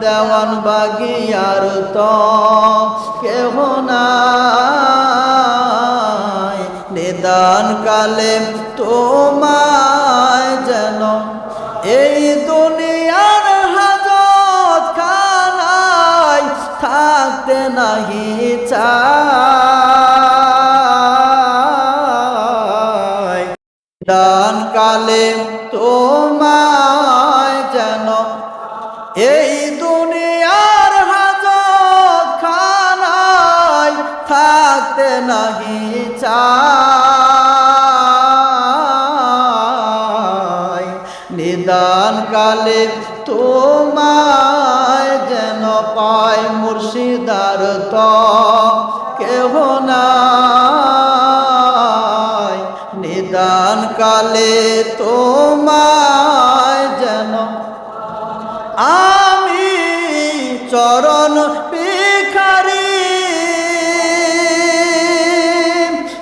দেওয়ান বাগিয়ার তো কেহ নাই নিদান কালে তোমায় যেন এই দুনিয়ার হাজত খানায় থাকতে নাহি চাই নিদান কালে তোমায় যেন এই দুনিয়ার হাজত খানায় থাকতে নাহি চাই নিদান কালে তোমায় যেন পায় মুর্শিদার তো কেহ নাই নিদান কালে তোমায় যেন আমি চরণ ভিখারি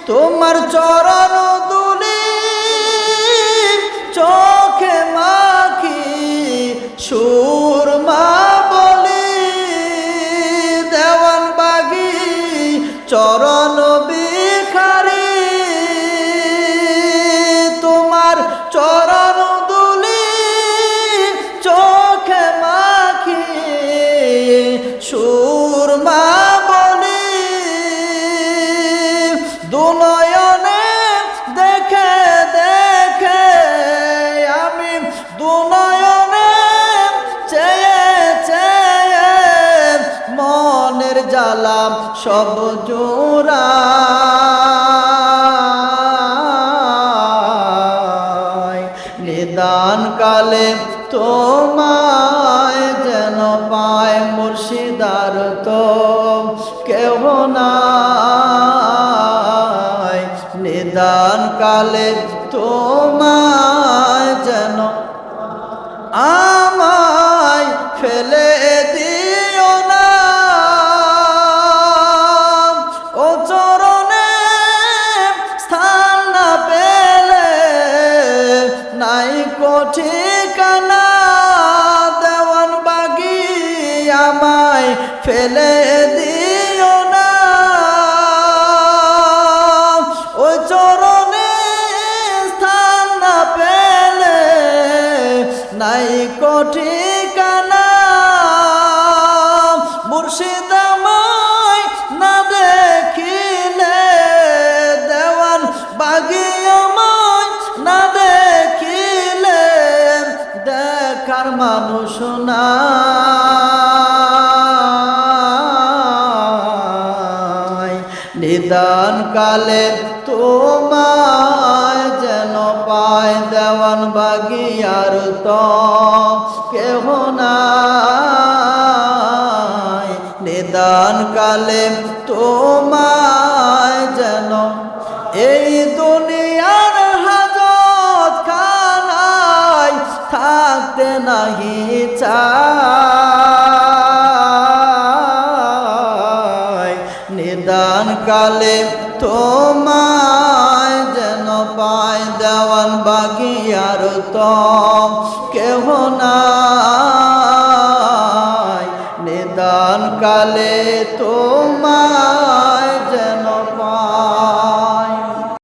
তোমার চরণ দুলি চোখে মাখি সুরমা বলি দেওয়ান বাগি চরণ ভিখারি তোমার চরণ দুলি চোখে মাখি সুরমা বলি দুনয়নে দেখে দেখে আমি দুনয়নে চেয়ে চেয়ে মনের জ্বালা সব জোড়া নিদান কালে তোমায় যেন পায় মুর্শিদার তো কেহ নাই নিদান কালে তোমায় যেন আমায় ফেলে দিও না ও চরণে স্থান না পেলে নাই ঠিকানা দেওয়ান বাগি আমায় ফেলে দিও না ওই চরণে স্থান না পেলে নাই ঠিকানা মুর্শিদ আমায় না দেখিলে দেওয়ান বাগি আমায় না দেখিলে দেখার মানুষ নাই নিদান কালে তোমায় যেন পায় দেওয়ান বাগিয়ার তো কেহ নাই নিদান কালে তোমায় যেন এই দুনিয়ার হাজত খানায় থাকতে নাহি চাই নিদান কালে তোমায় যেন পায় দেওয়ান বাগিয়ার তো কেহ নাই নিদান কালে তোমায়